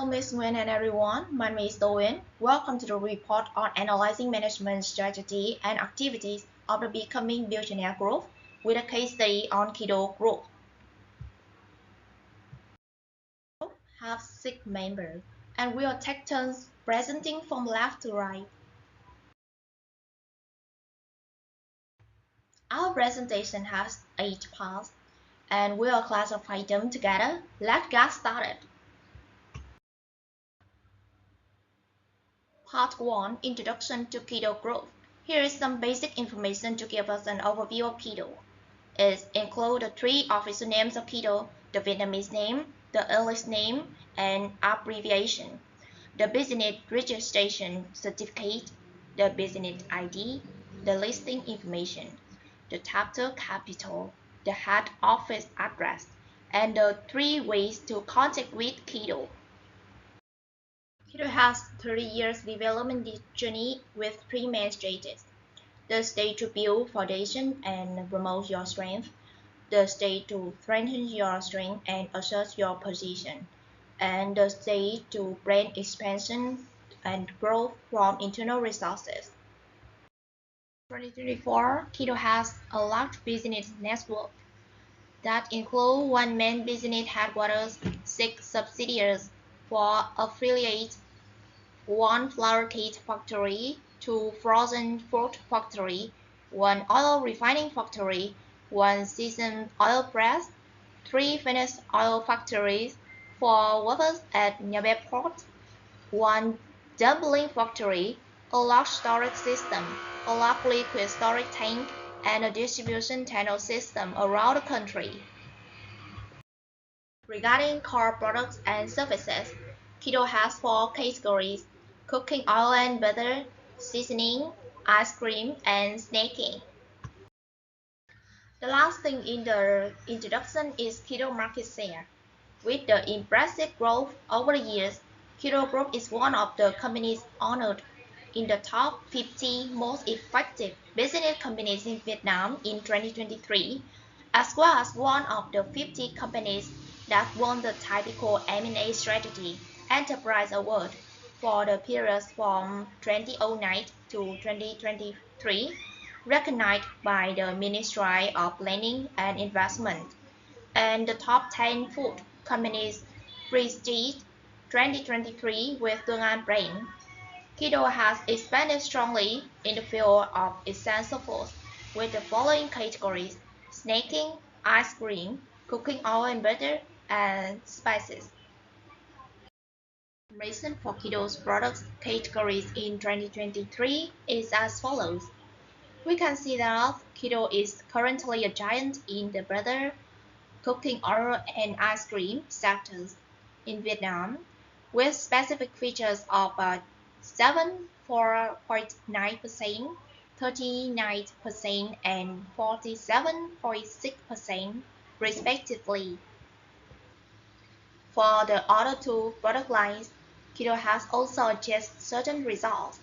Hello, Miss Nguyen and everyone. My name is Doin. Welcome to the report on analyzing management strategy and activities of the Becoming Billionaire Group with a case study on Keto Group. Have 6 members, and we will take turns presenting from left to right. Our presentation has 8 parts, and we will classify them together. Let's get started. Part 1 Introduction to Keto Group. Here is some basic information to give us an overview of Keto. It includes the 3 official names of Keto, the Vietnamese name, the English name, and abbreviation, the business registration certificate, the business ID, the listing information, the total capital, the head office address, and the 3 ways to contact with Keto. Keto has 30 years development journey with 3 main stages. The stage to build foundation and promote your strength. The stage to strengthen your strength and assert your position. And the stage to brand expansion and growth from internal resources. 2024, Keto has a large business network that includes 1 main business headquarters, 6 subsidiaries, 4 affiliates, 1 flour kit factory, 2 frozen fruit factory, 1 oil refining factory, 1 seasoned oil press, 3 finished oil factories, 4 waffles at Nha Be Port, 1 dumpling factory, a large storage system, a large liquid storage tank, and a distribution channel system around the country. Regarding core products and services, Keto has 4 categories: cooking oil and butter, seasoning, ice cream, and snacking. The last thing in the introduction is Keto market share. With the impressive growth over the years, Keto Group is one of the companies honored in the top 50 most effective business companies in Vietnam in 2023, as well as one of the 50 companies that won the typical M&A strategy enterprise award for the period from 2009 to 2023, recognized by the Ministry of Planning and Investment, and the top 10 food companies prestige 2023 with Tương An brand. Keto has expanded strongly in the field of essential foods with the following categories: snacking, ice cream, cooking oil and butter, and spices. Reason for Keto's products categories in 2023 is as follows. We can see that Keto is currently a giant in the butter, cooking oil, and ice cream sectors in Vietnam, with specific features of 74.9%, 39%, and 47.6% respectively. For the other 2 product lines, Keto has also achieved certain results,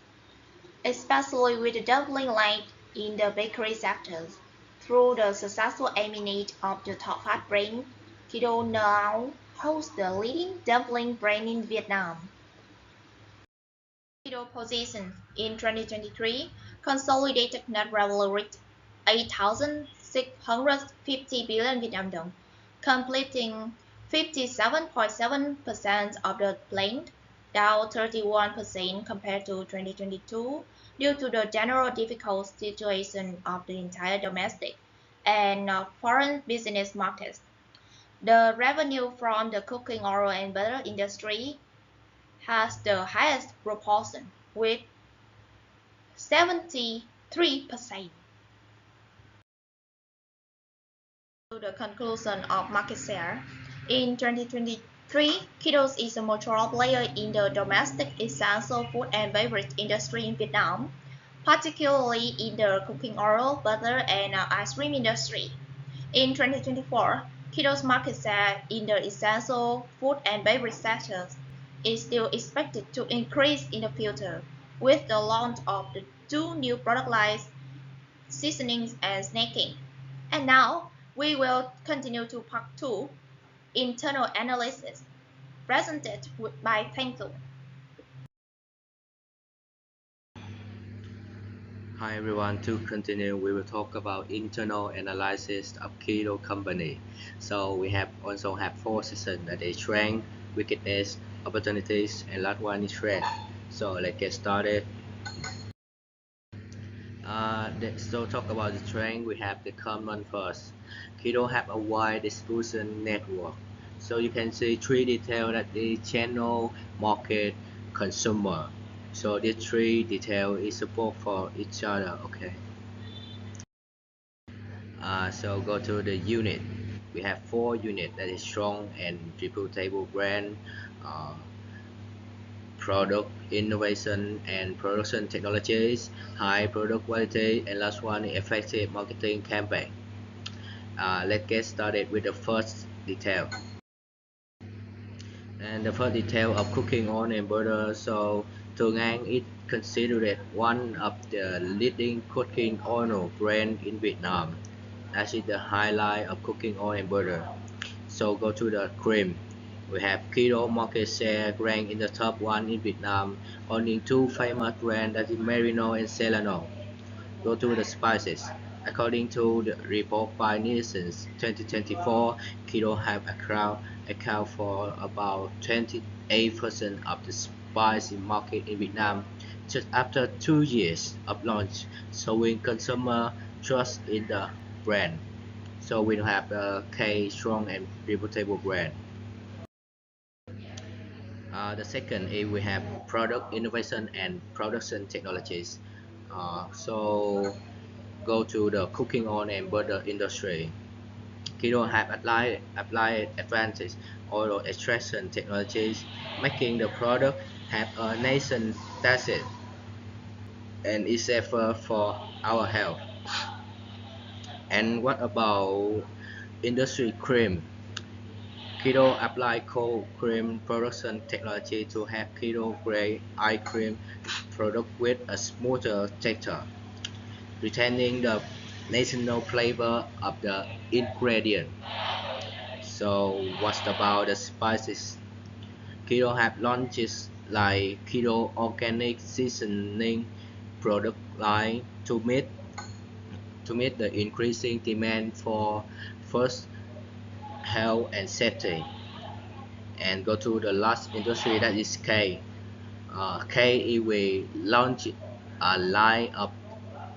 especially with the dumpling line in the bakery sectors. Through the successful M&A of the top 5 brand, Keto now holds the leading dumpling brand in Vietnam. Keto position in 2023, consolidated net revenue reached 8,650 billion Vietnam dong, completing 57.7% of the plan, down 31% compared to 2022 due to the general difficult situation of the entire domestic and foreign business markets. The revenue from the cooking oil and butter industry has the highest proportion with 73%. To the conclusion of market share, in 2023, Keto is a mature player in the domestic essential food and beverage industry in Vietnam, particularly in the cooking oil, butter, and ice cream industry. In 2024, Keto's market share in the essential food and beverage sectors is still expected to increase in the future with the launch of the 2 new product lines, seasonings and snacking. And now we will continue to part 2, internal analysis. presented by Tengku. Hi everyone, to continue we will talk about internal analysis of keto company. So we have also have four sessions, that is strength, weakness, opportunities, and last one is threat. So let's get started. So talk about the strength, we have the common first. Keto have a wide distribution network. So you can see three details, that the channel, market, consumer. So these three details is support for each other. Okay. So go to the unit. We have four units, that is strong and reputable brand, uh, product innovation and production technologies, high product quality, and last one effective marketing campaign. Let's get started with the first detail. And the first detail of cooking oil and butter. So Thuận An is considered one of the leading cooking oil brand in Vietnam. That is the highlight of cooking oil and butter. So go to the cream. We have keto market share ranked in the top one in Vietnam, owning two famous brands, that is Merino and Celano. Go to the spices. According to the report by Nielsen 2024, keto have account for about 28% of the spice market in Vietnam just after 2 years of launch, showing consumer trust in the brand. So we have a K strong and reputable brand. The second is we have product innovation and production technologies. So go to the cooking oil and butter industry. Keto have applied advanced oil extraction technologies, making the product have a nation tacit and is safer for our health. And what about industry cream? Keto apply cold cream production technology to have keto grade ice cream product with a smoother texture, retaining the national flavor of the ingredient. So what's about the spices? Keto have launches like Keto Organic Seasoning product line to meet the increasing demand for first health and safety. And go to the last industry, that is K. K will launch a line of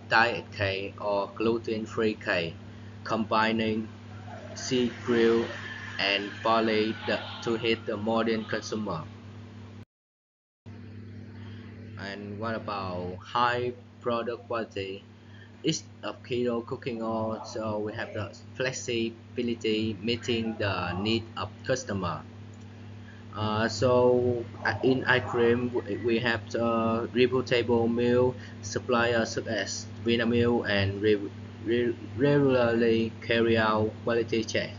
diet K or gluten-free K, combining seed grill and barley to hit the modern consumer. And what about high product quality? It's of keto cooking oil, so we have the flexibility meeting the need of customer. In ice cream, we have the reputable milk suppliers such as Vinamilk and regularly carry out quality check.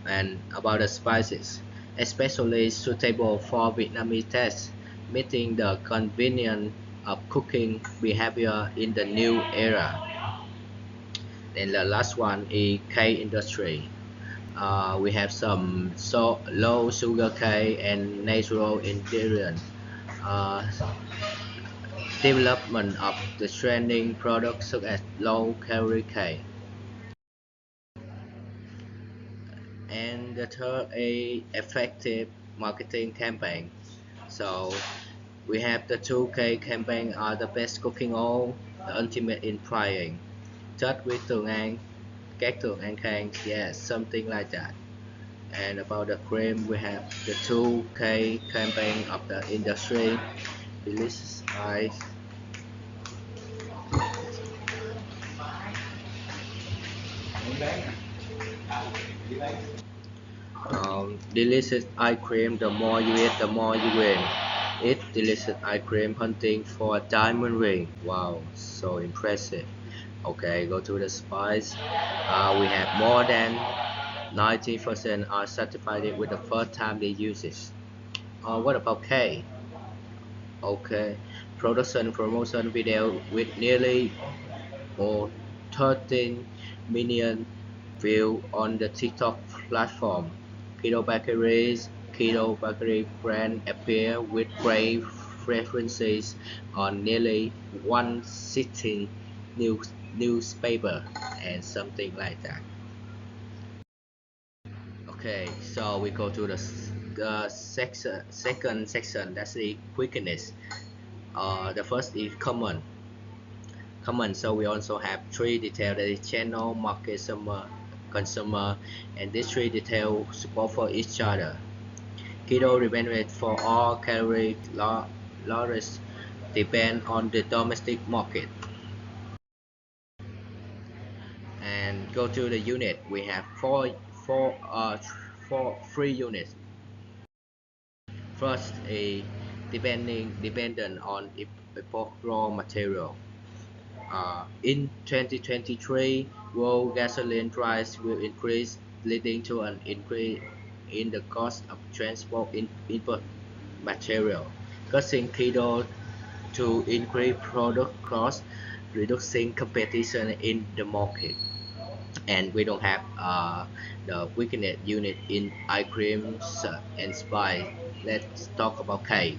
And about the spices, especially suitable for Vietnamese tastes, meeting the convenience of cooking behavior in the new era. Then the last one is K industry. We have some low sugar cane and natural ingredient. Uh, Development of the trending products such as low calorie cane. And the third a effective marketing campaign. So we have the 2K campaign are the best cooking oil, the ultimate in frying. Just with Thuận An, các Thuận An Khang, yes, something like that. And about the cream, we have the 2K campaign of the industry. Delicious ice. Delicious ice cream. The more you eat, the more you win. Eat delicious ice cream hunting for a diamond ring. Wow, so impressive. Okay, go to the spice. We have more than 90% are satisfied with the first time they use it. What about K? Okay, production promotion video with nearly or 13 million views on the TikTok platform. Keto bakeries, Keto bakery brand appear with brave references on nearly one sitting newspaper and something like that. Okay, so we go to the second section, that's the quickness. The first is common. So we also have three details, that is channel, market, consumer, and these three details support for each other. Keto remains for all calorie loaders depend on the domestic market. And go to the unit, we have four three units. First, a dependent on import raw material. In 2023, world gasoline price will increase, leading to an increase in the cost of transport input material, causing Kido to increase product cost, reducing competition in the market. And we don't have the weakness unit in ice cream and spice. Let's talk about cake.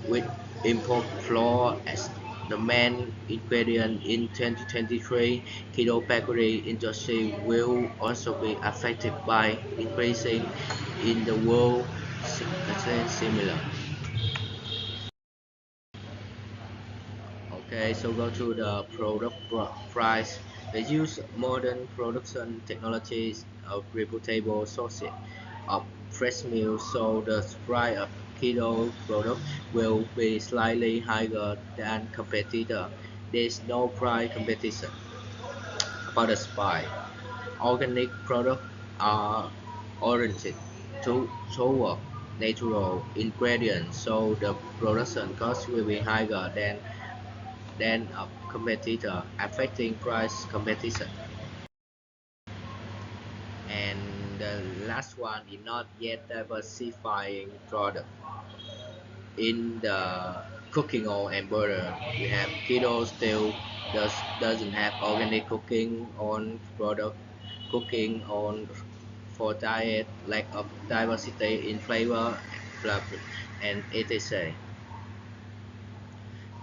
With import flour as the main ingredient in 2023, keto bakery industry will also be affected by increasing in the world similar. Okay, so go to the product price. They use modern production technologies of reputable sources of fresh milk, so the price of keto product will be slightly higher than competitor. There is no price competition. About the spice, organic products are oriented toward natural ingredients, so the production cost will be higher than a competitor, affecting price competition. And the last one is not yet diversifying product. In the cooking oil and butter, we have keto still doesn't have organic cooking on product, cooking on for diet, lack of diversity in flavor, blah, blah, and etc.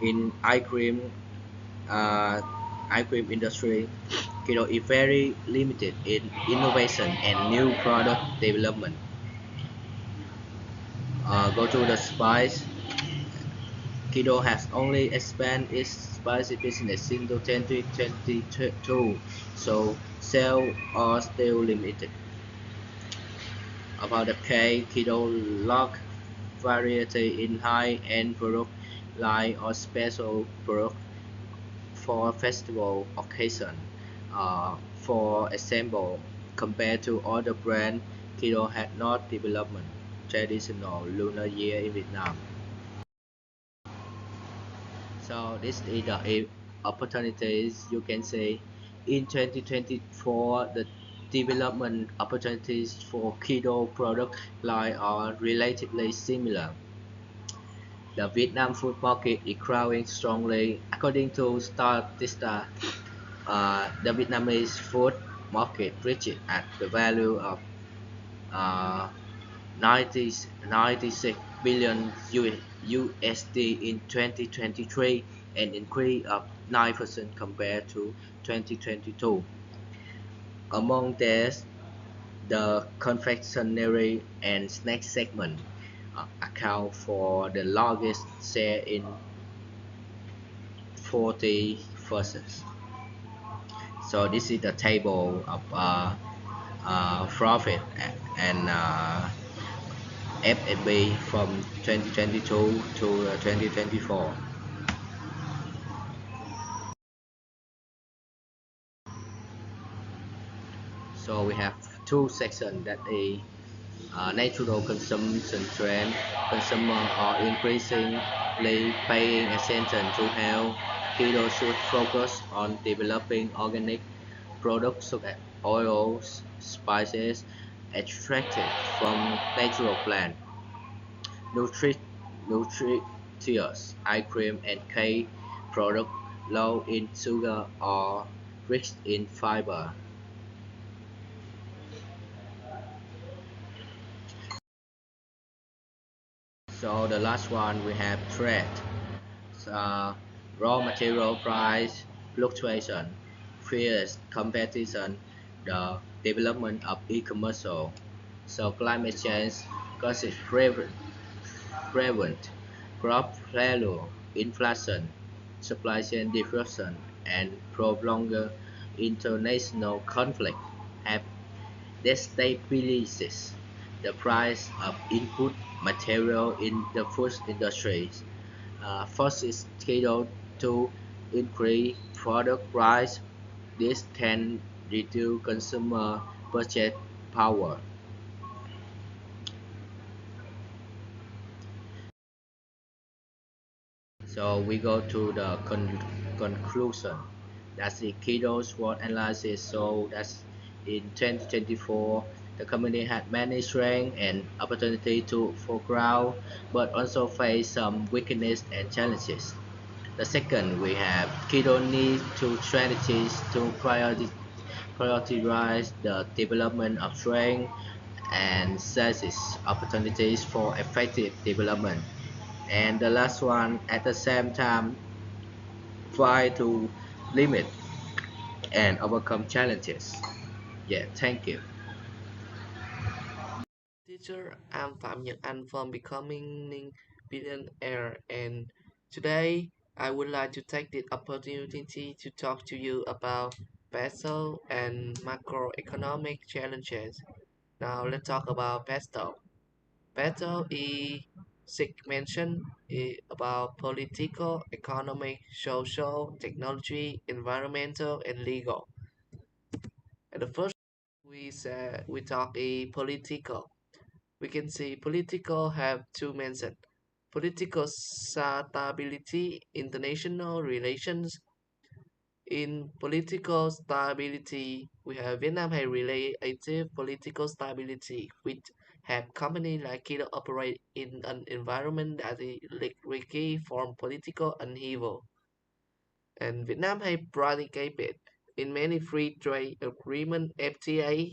In uh, ice cream industry, keto is very limited in innovation and new product development. Go to the spice. Keto has only expanded its spicy business since 2022, so sales are still limited. About the cake, Keto lack variety in high-end product line or special product for festival occasion. For example, compared to other brands, Keto had not developed traditional Lunar Year in Vietnam. So this is the opportunities you can say in 2024 the development opportunities for keto product line are relatively similar. The Vietnam food market is growing strongly. According to Statista, the Vietnamese food market reached at the value of uh, 90, 96 billion USD in 2023, an increase of 9% compared to 2022. Among these, the confectionery and snack segment account for the largest share in 40%. So this is the table of profit and F&B from 2022 to 2024. So we have two sections, that is natural consumption trend. Consumers are increasingly paying attention to health. Keto should focus on developing organic products such as oils, spices extracted from natural plants. Nutri- nutritious ice cream and cake products low in sugar or rich in fiber. So the last one we have trade, uh, raw material price fluctuation, fierce competition, the development of e-commerce. So climate change causes prevalent crop failure, inflation, supply chain disruption, and prolonged international conflict have destabilized the price of input material in the food industry. Forces scheduled to increase product price. This can reduce consumer purchase power. So we go to the conclusion. That's the Kido SWOT analysis. So that's in 2024, the company had many strengths and opportunity to for growth, but also face some weakness and challenges. The second, we have Kido needs two strategies to prioritize the development of strength and seizes opportunities for effective development. And the last one, at the same time, try to limit and overcome challenges. Yeah, thank you. Teacher, I'm Phạm Nhật Anh from Becoming Billionaire, and today I would like to take this opportunity to talk to you about peso and macroeconomic challenges. Now let's talk about peso. Peso is segmentation is about political, economic, social, technology, environmental, and legal. And the first we talk a political. We can see political have two mentioned. Political stability, international relations. In political stability, we have Vietnam have relative political stability, which have companies like Kilo operate in an environment that is risky from political upheaval. And Vietnam has participated in many free trade agreements FTA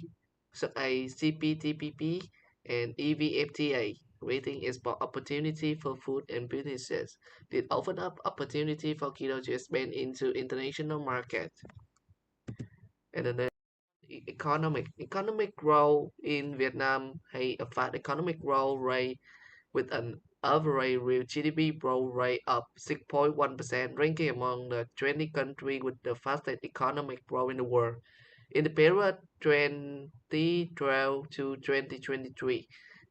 such as CPTPP and EVFTA, creating export opportunity for food and businesses. It opened up opportunity for Kilo to expand into international market. And then economic growth in Vietnam has a fast economic growth rate with an average real GDP growth rate of 6.1%, ranking among the 20 countries with the fastest economic growth in the world. In the period 2012 to 2023,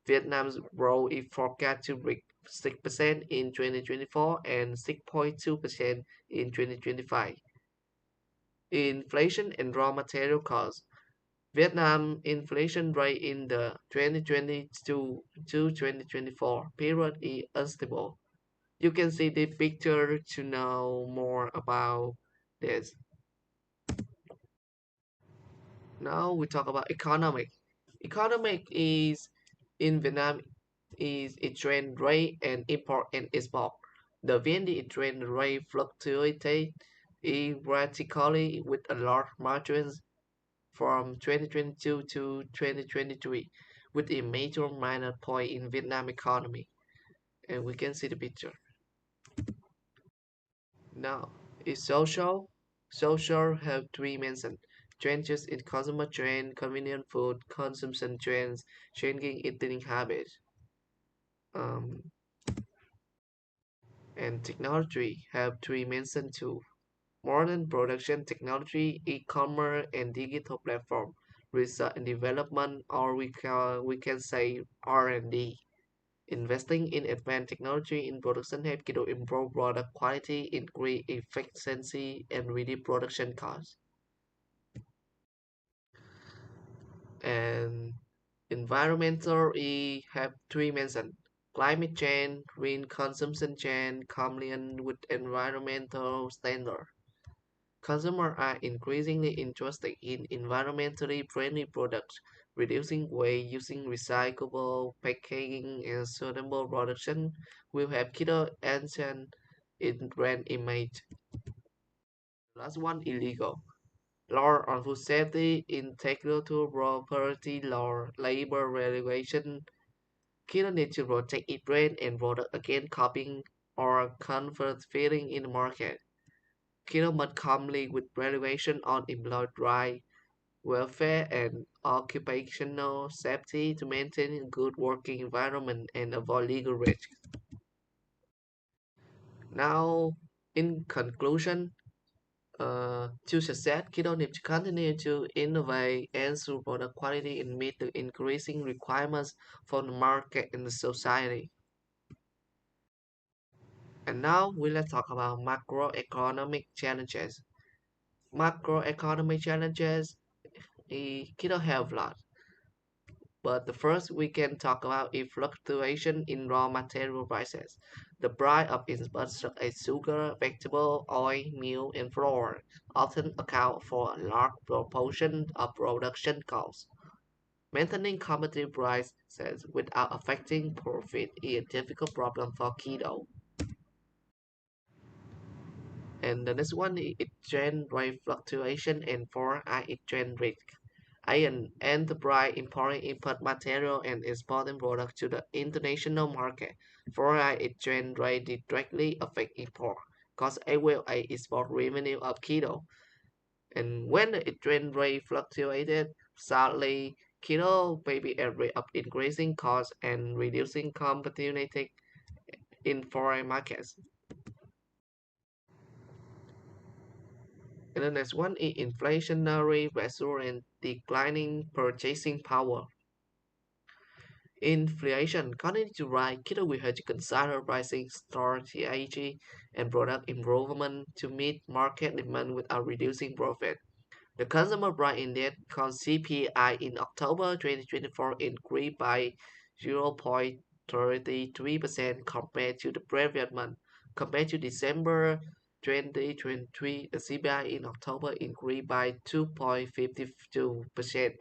Vietnam's growth is forecast to reach 6% in 2024 and 6.2% in 2025. Inflation and raw material costs. Vietnam inflation rate in the 2022 to 2024 period is unstable. You can see the picture to know more about this. Now we talk about economic. Economic is in Vietnam is exchange rate and import and export. The VND exchange rate fluctuated erratically with a large margins from 2022 to 2023, with a major minor point in Vietnam economy. And we can see the picture. Now, is social? Social have three mentioned. Changes in consumer trend, convenient food, consumption trends, changing eating habits. Um, and technology have three mentioned too. Modern production technology, e-commerce, and digital platform, research and development, or we can say R&D. Investing in advanced technology in production help to improve product quality, increase efficiency, and reduce production costs. And environmental have three mentioned. Climate change, green consumption change, compliant with environmental standards. Consumers are increasingly interested in environmentally friendly products, reducing waste, using recyclable packaging, and sustainable production will have killer action in brand image. Last one, illegal. Law on food safety, intellectual property law, labor regulation, Keto needs to protect its brand and product against copying or counterfeiting in the market. Keto must comply with regulations on employee rights, welfare, and occupational safety to maintain a good working environment and avoid legal risks. Now, in conclusion, to success, Keto needs to continue to innovate and improve product quality and meet the increasing requirements from the market and the society. And now we let's talk about macroeconomic challenges. Macroeconomic challenges, Keto have a lot. But the first we can talk about is fluctuation in raw material prices. The price of inputs such as sugar, vegetable oil, milk, and flour often account for a large proportion of production costs. Maintaining competitive prices without affecting profit is a difficult problem for keto. And the next one is exchange rate fluctuation and foreign exchange risk. An enterprise importing input material and exporting products to the international market. Foreign exchange rate directly affect import, cause as well as export revenue of keto. And when the exchange rate fluctuated, sadly, keto may be at risk of increasing costs and reducing competitiveness in foreign markets. And the next one is inflationary pressure and declining purchasing power. Inflation continues to rise. Keto will have to consider pricing strategy and product improvement to meet market demand without reducing profit. The Consumer Price Index called CPI in October 2024 increased by 0.33% compared to the previous month. Compared to December 2023, the CPI in October increased by 2.52%,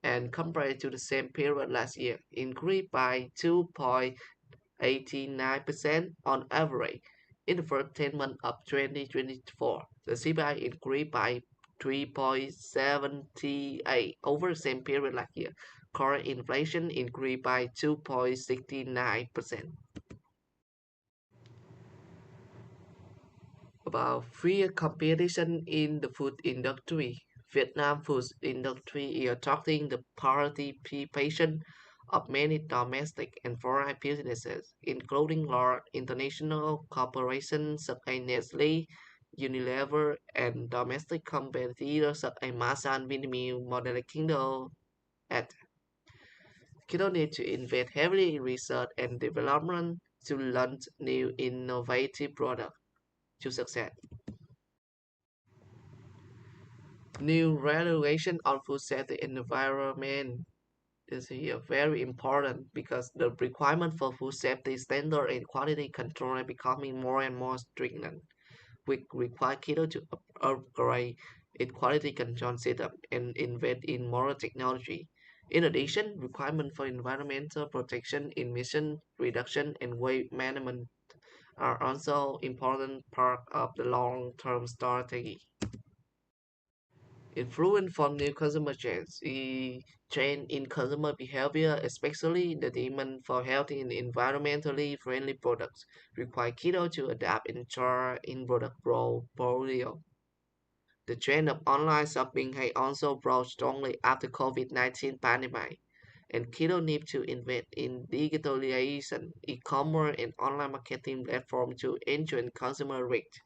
and compared to the same period last year, increased by 2.89% on average. In the first 10 months of 2024, the CPI increased by 3.78 over the same period last year. Core inflation increased by 2.69%. About free competition in the food industry. Vietnam food industry is attracting the participation of many domestic and foreign businesses, including large international corporations such as Nestle, Unilever, and domestic competitors such as Masan, Vinamilk, Modern Kingdom, et Kiddo need to invest heavily in research and development to launch new innovative products to success. New regulation on food safety and environment is here very important because the requirement for food safety standard and quality control are becoming more and more stringent, which require Keto to upgrade its quality control system and invest in more technology. In addition, requirements for environmental protection, emission reduction, and waste management are also important part of the long-term strategy. Influence from new consumer trends. A change in consumer behavior, especially the demand for healthy and environmentally friendly products, require Keto to adapt and chart in product portfolio. The trend of online shopping has also grown strongly after COVID-19 pandemic, and Keto needs to invest in digitalization, e-commerce, and online marketing platforms to ensure consumer reach.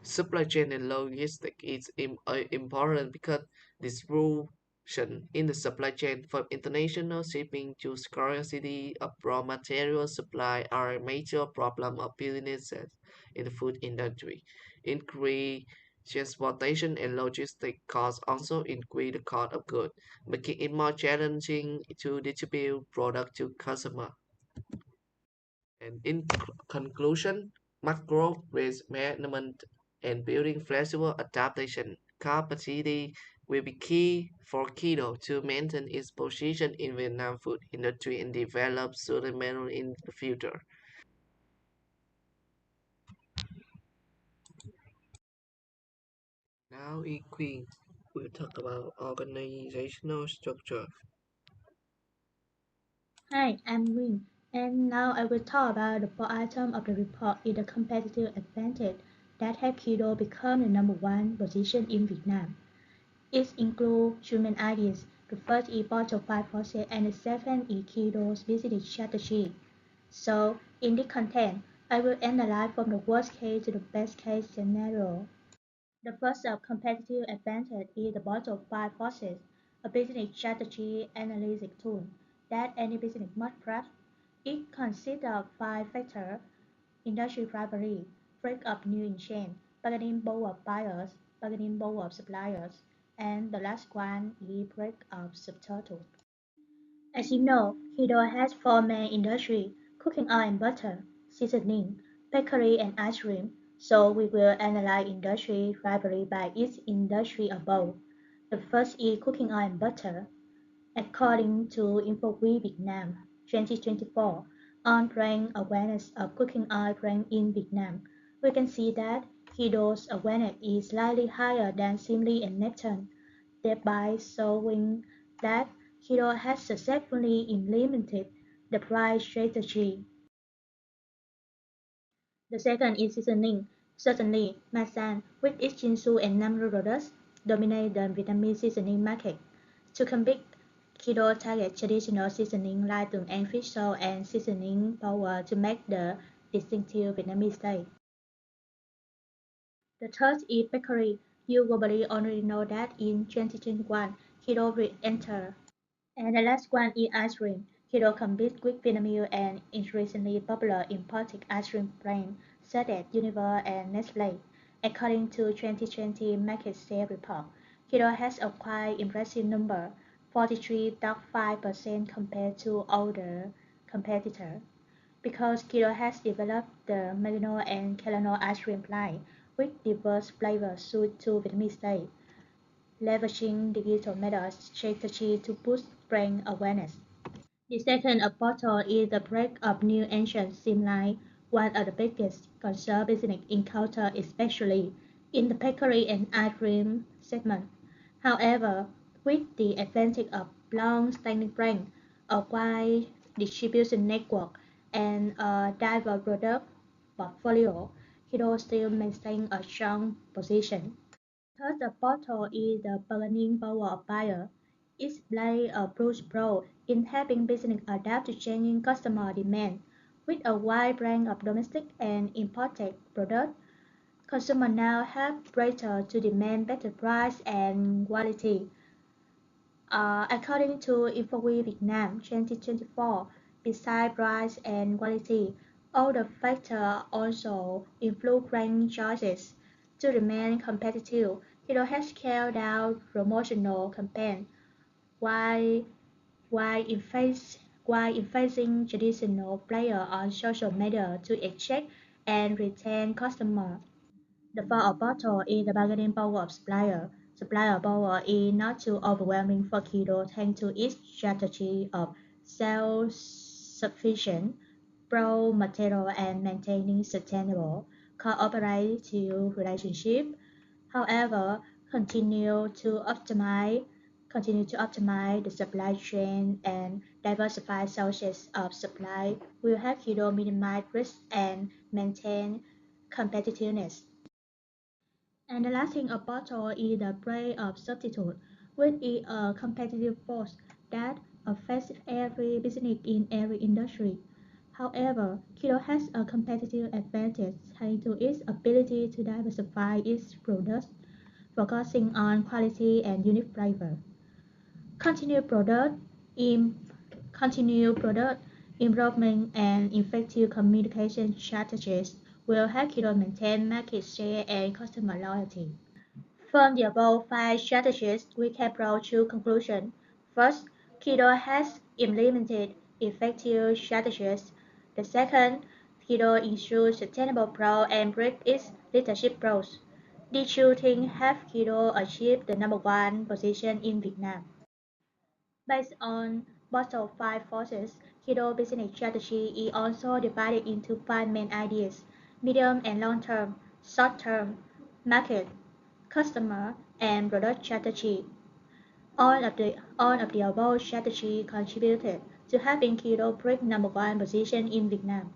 Supply chain and logistics is important because disruption in the supply chain from international shipping to scarcity of raw material supply are a major problem of businesses in the food industry. Increased transportation and logistic costs also increase the cost of goods, making it more challenging to distribute product to customers. And in conclusion, macro risk management and building flexible adaptation capacity will be key for Keto to maintain its position in Vietnam food industry and develop sustainable in the future. Now in Queen, we'll talk about organizational structure. Hi, I'm Win, and now I will talk about the four items of the report in the competitive advantage that have Kido become the number one position in Vietnam. It includes human ideas. The first is bottle five process and the second is Kido's business strategy. So, in this content, I will analyze from the worst case to the best case scenario. The first competitive advantage is the bottle five process, a business strategy analysis tool that any business must grasp. It consists of five factors: industry rivalry, break up new in chain, bargaining power of buyers, bargaining power of suppliers, and the last one is break up subtotal. As you know, Hydro has four main industries: cooking oil and butter, seasoning, bakery and ice cream. So we will analyze industry rivalry by each industry above. The first is cooking oil and butter. According to InfoWeek Vietnam 2024, on brand awareness of cooking oil brand in Vietnam, we can see that Hydro's awareness is slightly higher than Simli and Neptune, thereby showing that Hydro has successfully implemented the price strategy. The second is seasoning. Certainly, Masan, with its Jinsu and Nam products, dominate the Vietnamese seasoning market. To compete, Kido targets traditional seasoning like tường and fish salt and seasoning powder to make the distinctive Vietnamese taste. The third is bakery. You probably already know that in 2021, Kido re-entered. And the last one is ice cream. Kilo competes with Vinamilk and increasingly popular imported ice cream brands such as Unilever and Nestle. According to 2020 market share report, Kilo has acquired impressive number, 43.5% compared to other competitors. Because Kilo has developed the Merino and Kelano ice cream line with diverse flavors suited to Vietnamese taste, leveraging digital methods strategy to boost brand awareness. The second apostle is the break of new ancient seem like one of the biggest concern business encounter, especially in the bakery and ice cream segment. However, with the advantage of long-standing brand, a wide distribution network, and a diverse product portfolio, Hero still maintains a strong position. Third, the portal is the bargaining power of buyer. It plays a crucial role in helping business adapt to changing customer demand. With a wide range of domestic and imported products, consumers now have greater to demand better price and quality. According to InfoWeek Vietnam 2024, besides price and quality, other factors also influence brand choices. To remain competitive, Hero has scaled down promotional campaigns while while emphasizing traditional players on social media to attract and retain customers. The fall of bottle is the bargaining power of supplier. Supplier power is not too overwhelming for Kido thanks to its strategy of self-sufficient raw material and maintaining sustainable cooperative relationship. However, continue to optimize the supply chain and diversify sources of supply will help Kido minimize risk and maintain competitiveness. And the last thing about all is the play of substitute, which is a competitive force that affects every business in every industry. However, Kilo has a competitive advantage thanks to its ability to diversify its products, focusing on quality and unique flavor. Continued product, im- continued product improvement and effective communication strategies will help Kilo maintain market share and customer loyalty. From the above five strategies, we can draw two conclusions. First, Kido has implemented effective strategies. The second, Kido ensures sustainable growth and breaks its leadership roles. These two things have Kido achieved the number one position in Vietnam. Based on Bottle 5 forces, Kido business strategy is also divided into five main ideas: medium and long term, short term, market, customer, and product strategy. All of the above strategy contributed to having Kido break number one position in Vietnam.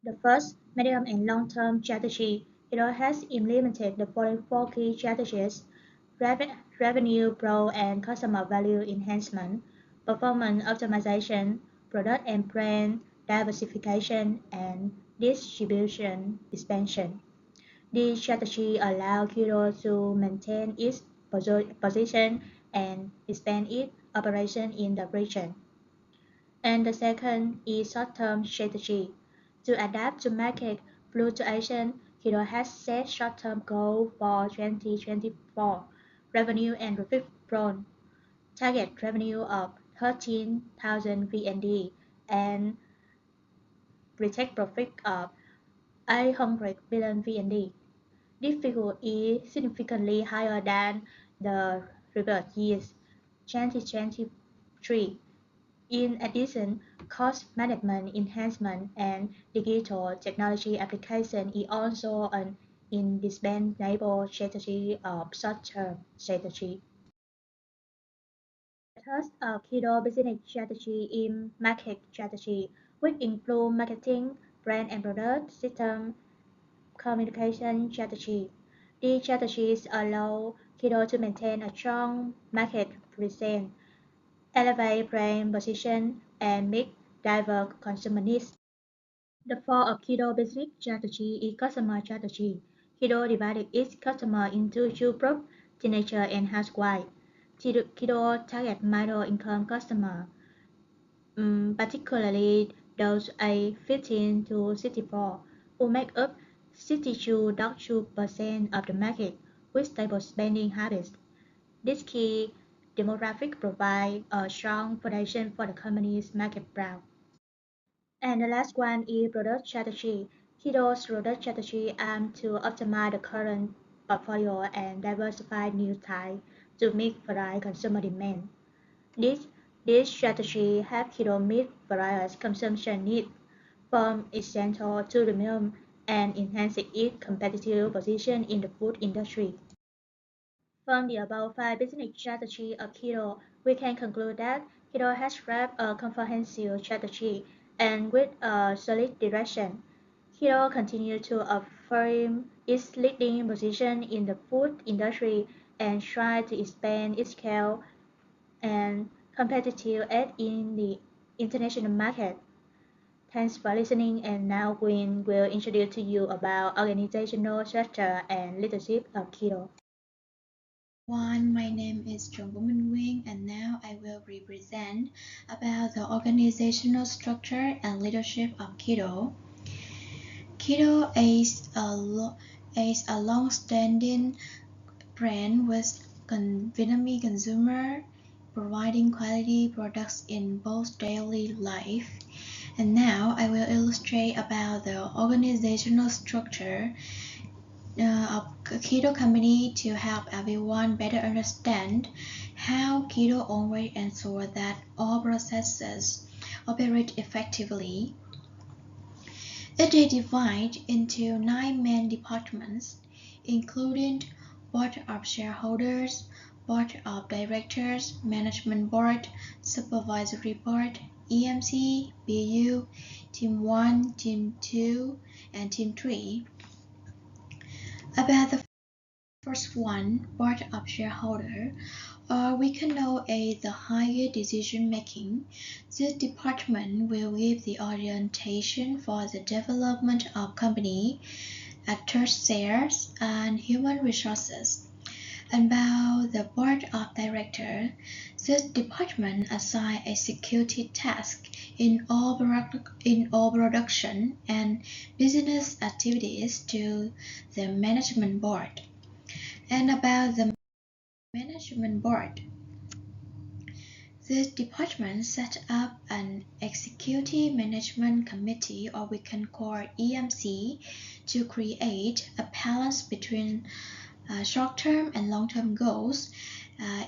The first, medium and long-term strategy. Kido has implemented the following four key strategies: revenue growth and customer value enhancement, performance optimization, product and brand diversification, and distribution expansion. This strategy allows Kido to maintain its position and expand its operation in the region. And the second is short-term strategy. To adapt to market fluctuation, Kido has set short-term goals for 2024 revenue and profit growth. Target revenue of 13,000 VND and protect profit of 800 billion VND. This figure is significantly higher than the previous year's 2023. In addition, cost management enhancement and digital technology application is also an indispensable strategy of short-term strategy. The third Kido business strategy is market strategy, which include marketing, brand and product, system, communication strategy. These strategies allow Kido to maintain a strong market presence, elevate brand position, and meet diverse consumer needs. The fourth of Kido business strategy is customer strategy. Kido divided its customer into two groups, teenager and housewife. Kido target middle-income customer, particularly those aged 15 to 64, who make up 62.2% of the market with stable spending habits. This key demographic provides a strong foundation for the company's market growth. And the last one is product strategy. Kido's product strategy aims to optimize the current portfolio and diversify new types to meet varied consumer demand. This, this strategy helps Kido meet various consumption needs, from essential to premium, and enhance its competitive position in the food industry. From the above five business strategies of Kido, we can conclude that Kido has developed a comprehensive strategy and with a solid direction. Kido continues to affirm its leading position in the food industry and strive to expand its scale and competitive edge in the international market. Thanks for listening, and now Queen will introduce to you about organizational structure and leadership of Kido. My name is Jungwoman Wing, and now I will represent about the organizational structure and leadership of Kido. Kido is a long-standing brand with Vietnamese consumer, providing quality products in both daily life. And now I will illustrate about the organizational structure of Kido company to help everyone better understand how Kido always ensure that all processes operate effectively. It is divided into 9 main departments, including Board of Shareholders, Board of Directors, Management Board, Supervisory Board, EMC, BU, Team 1, Team 2, and Team 3. About the first one, Board of Shareholder, or we can know as the higher decision making. This department will give the orientation for the development of company, after sales, and human resources. About the Board of Directors, this department assigns executive tasks in all production and business activities to the Management Board. And about the Management Board, this department set up an Executive Management Committee, or we can call EMC, to create a balance between short-term and long-term goals,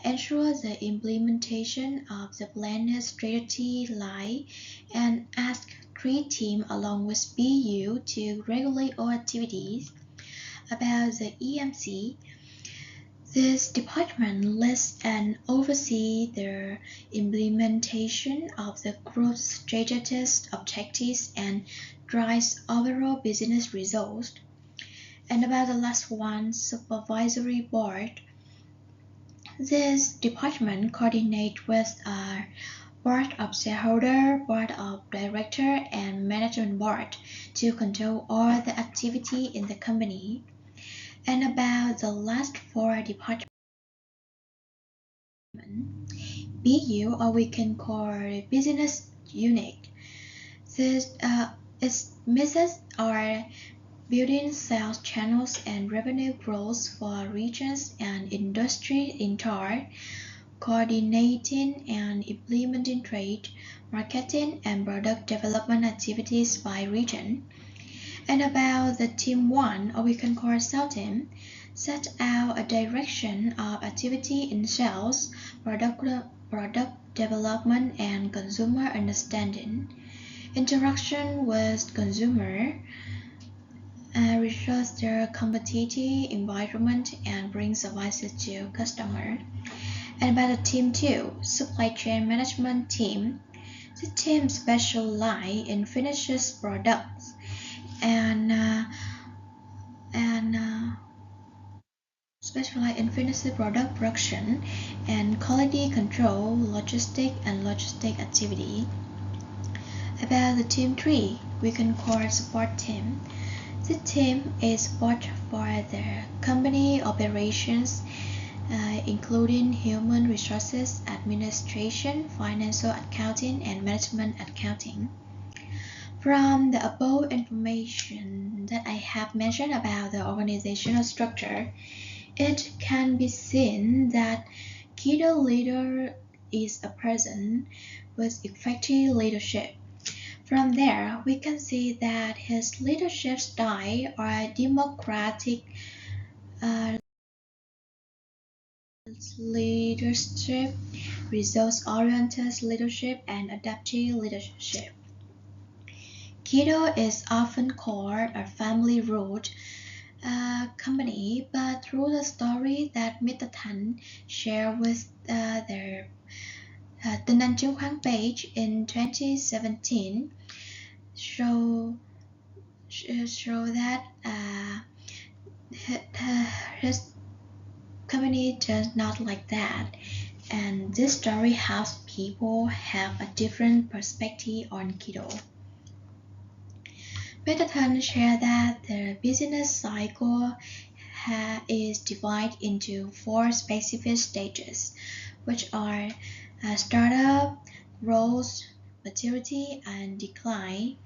ensure the implementation of the planned strategy line, and ask 3 teams along with BU to regulate all activities. About the EMC, This department leads and oversees the implementation of the group's strategic objectives and drives overall business results. And about the last one, supervisory board. This department coordinates with a board of shareholder, board of director, and management board to control all the activity in the company. And about the last four departments, BU, or we can call business unit. This its methods are building sales channels and revenue growth for regions and industry in turn, coordinating and implementing trade, marketing, and product development activities by region. And about the team one, or we can call sales team, set out a direction of activity in sales, product development, and consumer understanding, interaction with consumer, research their competitive environment, and bring services to customer. And about the team two, supply chain management team, the team specializes in finished products and specialize in finished product production and quality control, logistic activity. About the team 3, we can call support team. The team is support for the company operations, including human resources, administration, financial accounting, and management accounting. From the above information that I have mentioned about the organizational structure, it can be seen that Kido leader is a person with effective leadership. From there, we can see that his leadership style are democratic leadership, results-oriented leadership, and adaptive leadership. Kido is often called a family-ruled company, but through the story that Mr. Tan shared with their Tân Anh Chứng khoán page in 2017 show that his company does not like that, and this story helps people have a different perspective on Kido. Mr. Tan shared that the business cycle is divided into 4 specific stages, which are startup, growth, maturity, and decline.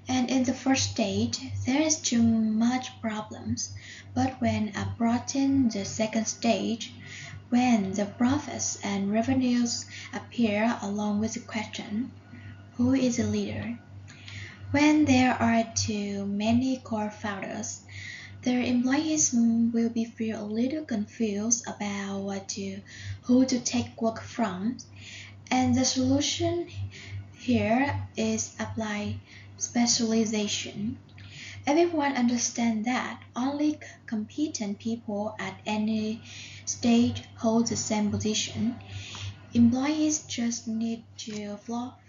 And in the first stage, there is too much problems, but when approaching the second stage, when the profits and revenues appear along with the question, who is the leader? When there are too many core founders, their employees will be feel a little confused about who to take work from, and the solution here is apply specialization. Everyone understands that only competent people at any stage hold the same position. Employees just need to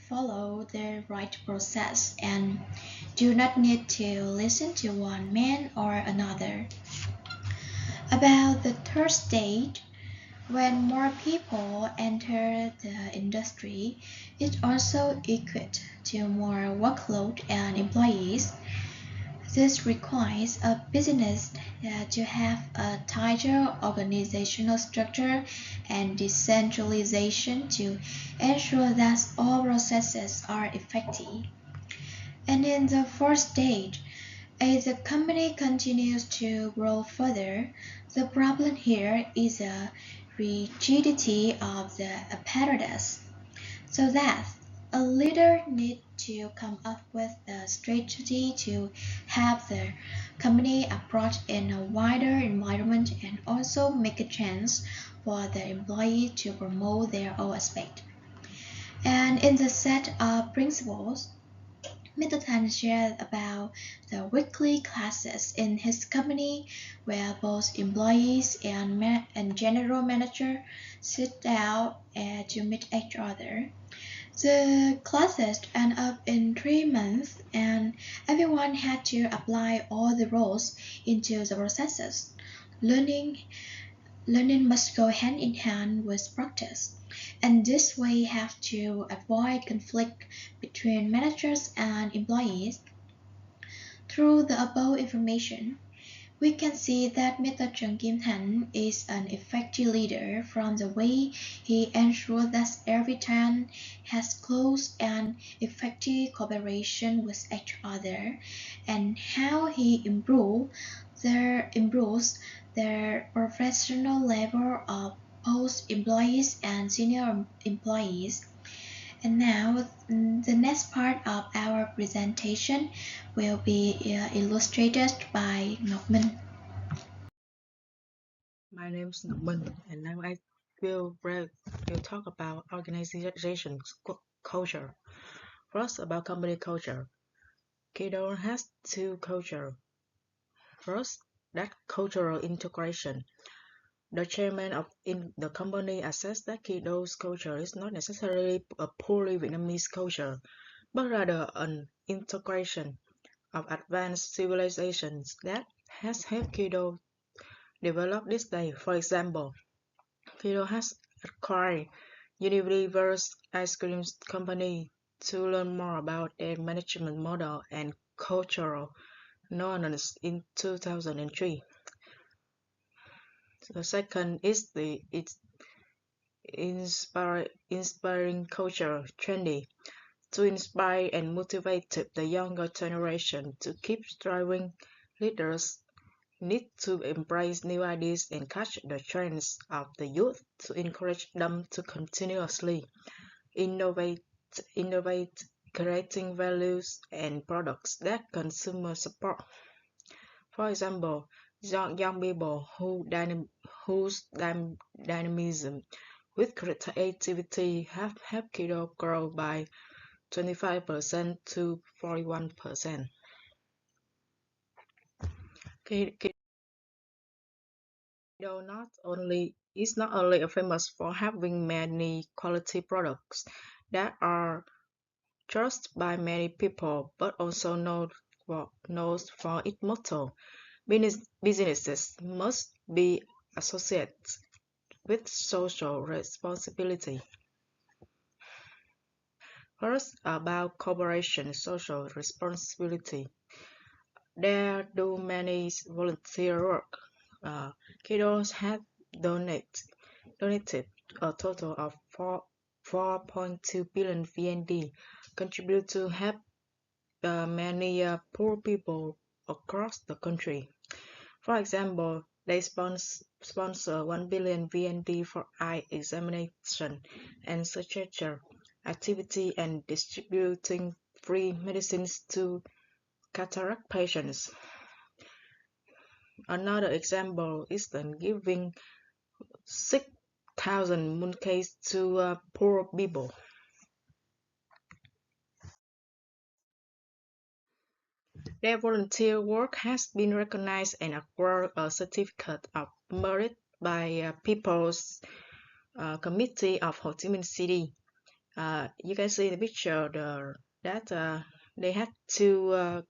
follow the right process and do not need to listen to one man or another. About the third stage, when more people enter the industry, it also equates to more workload and employees. This requires a business to have a tighter organizational structure and decentralization to ensure that all processes are effective. And in the fourth stage, as the company continues to grow further, the problem here is the rigidity of the apparatus, so that a leader needs to come up with a strategy to have the company approach in a wider environment and also make a chance for the employee to promote their own aspect. And in the set of principles, Mr. Tan shared about the weekly classes in his company where both employees and general manager sit down to meet each other. The classes end up in 3 months, and everyone had to apply all the rules into the processes. Learning Learning must go hand in hand with practice, and this way have to avoid conflict between managers and employees. Through the above information, we can see that Mr. Trần Kim Thành is an effective leader from the way he ensures that every town has close and effective cooperation with each other, and how he improves their professional level of both employees and senior employees. And now, the next part of our presentation will be illustrated by Ngọc Minh. My name is Nguyen, and now I will talk about organization culture. First, about company culture. Kido has two culture. First, that cultural integration. The chairman of the company assessed that Kido's culture is not necessarily a purely Vietnamese culture, but rather an integration of advanced civilizations that has helped Kido develop this day. For example, Kido has acquired Unilever's ice cream company to learn more about their management model and cultural norms in 2003. The second is its inspiring culture trendy to inspire and motivate the younger generation to keep striving. Leaders need to embrace new ideas and catch the trends of the youth to encourage them to continuously innovate, innovate, creating values and products that consumers support. For example, young people whose dynamism with creativity have helped Kido grow by 25% to 41%. Kido is not only famous for having many quality products that are trusted by many people, but also known for its motto: businesses must be associated with social responsibility. First, about corporation social responsibility. There do many volunteer work. Kiddos have donated a total of 4.2 billion VND, contribute to help many poor people across the country. For example, they sponsor 1 billion VND for eye examination and surgery activity and distributing free medicines to cataract patients. Another example is then giving 6,000 mooncakes to poor people. Their volunteer work has been recognized and acquired a certificate of merit by People's Committee of Ho Chi Minh City. You can see in the picture that they had to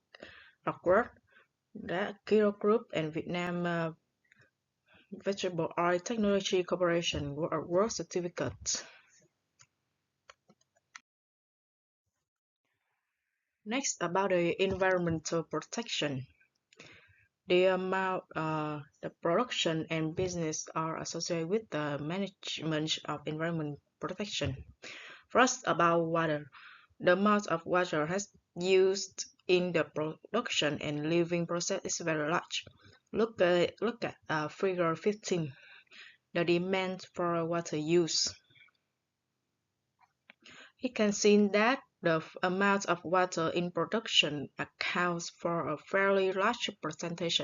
acquire that Kiro Group and Vietnam Vegetable Oil Technology Corporation work certificate. Next, about the environmental protection. The production and business are associated with the management of environment protection. First, about water. The amount of water has used in the production and living process is very large. Look at figure 15, the demand for water use. You can see that the amount of water in production accounts for a fairly large percentage,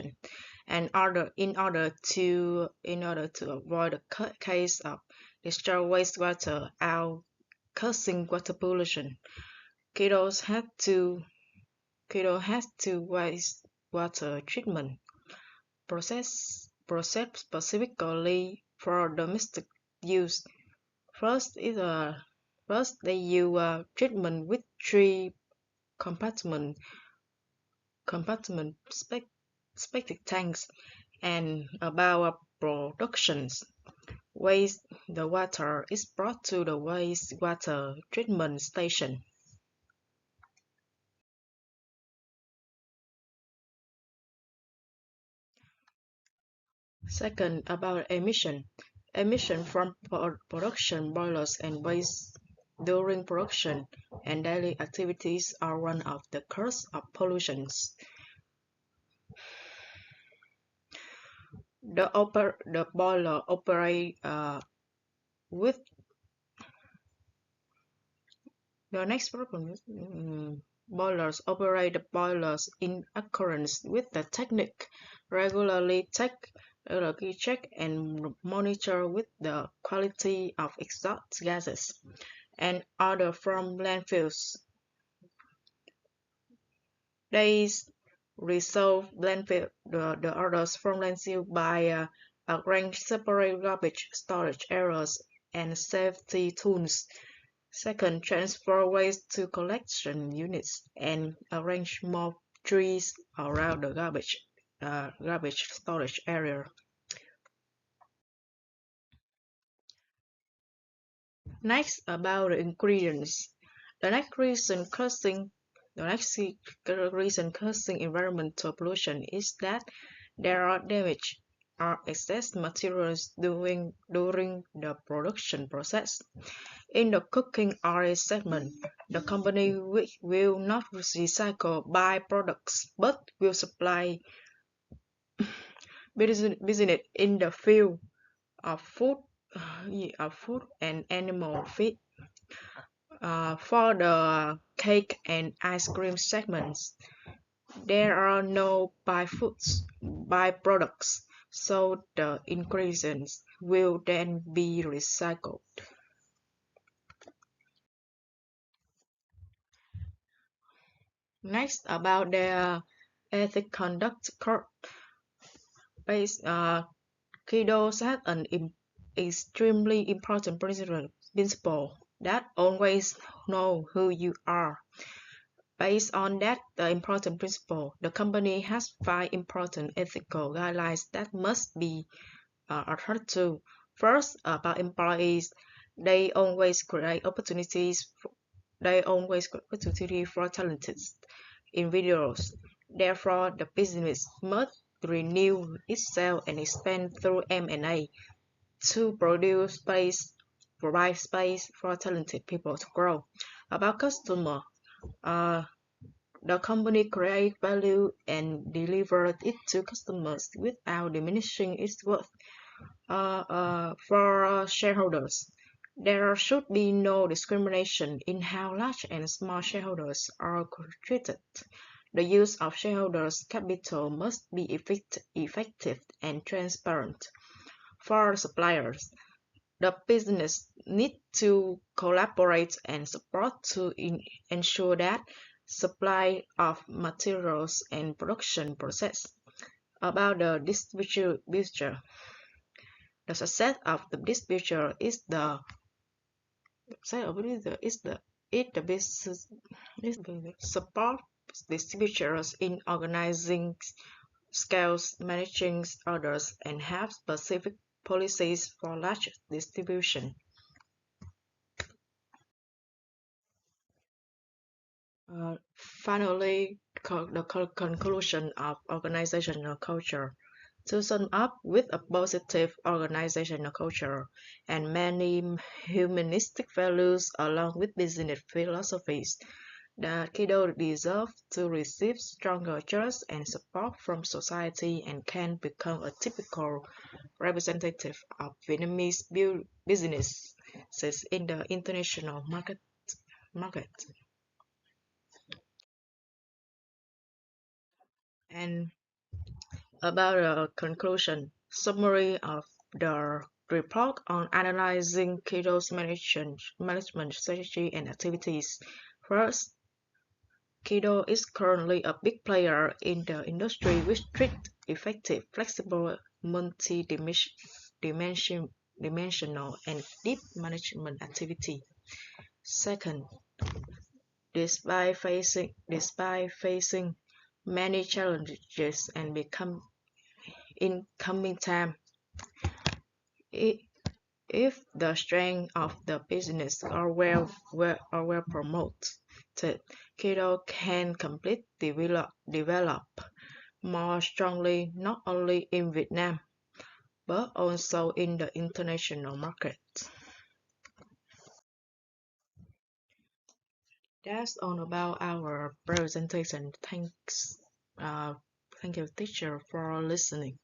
and in order to avoid the case of discharge wastewater out causing water pollution, Kiddos had to Kido has two wastewater treatment process specifically for domestic use. First is a first they use a treatment with three compartment septic tanks and about productions. Waste the water is brought to the wastewater treatment station. Second, about emission. Emission from production boilers and waste during production and daily activities are one of the causes of pollutions. The boiler operate with the next problem is boilers operate the boilers in accordance with the technique, regularly check and monitor with the quality of exhaust gases and order from landfills. They resolve the orders from landfill by arrange separate garbage storage areas and safety tools. Second, transfer waste to collection units and arrange more trees around the garbage storage area. Next, about the ingredients. The next reason causing environmental pollution is that there are damage or excess materials during the production process. In the cooking oil segment, the company will not recycle byproducts but will supply business in the field of food and animal feed. For the cake and ice cream segments, there are no byproducts, so the ingredients will then be recycled. Next, about the ethic conduct code. Kido set an extremely important principle that always know who you are. Based on that important principle, the company has 5 important ethical guidelines that must be adhered to. First, about employees, they always create opportunities. They always create opportunity for talented individuals. Therefore, the business must renew itself and expand through M&A to provide space for talented people to grow. About customer, the company creates value and delivers it to customers without diminishing its worth. For shareholders, there should be no discrimination in how large and small shareholders are treated. The use of shareholders' capital must be effective and transparent. For suppliers, the business needs to collaborate and support to ensure that supply of materials and production process. About the distributor, the success of the distributor is the business support distributors in organizing scales, managing orders, and have specific policies for large distribution. Finally, the conclusion of organizational culture. To sum up, with a positive organizational culture and many humanistic values along with business philosophies, the Kido deserve to receive stronger trust and support from society and can become a typical representative of Vietnamese businesses in the international market. And about the conclusion, summary of the report on analyzing Kido's management strategy and activities. First, Kido is currently a big player in the industry with strict, effective, flexible, multi-dimensional, and deep management activity. Second, despite facing many challenges and become in coming time, i- if the strength of the business are well promoted, Kido can develop more strongly not only in Vietnam but also in the international market. That's all about our presentation. Thank you, teacher, for listening.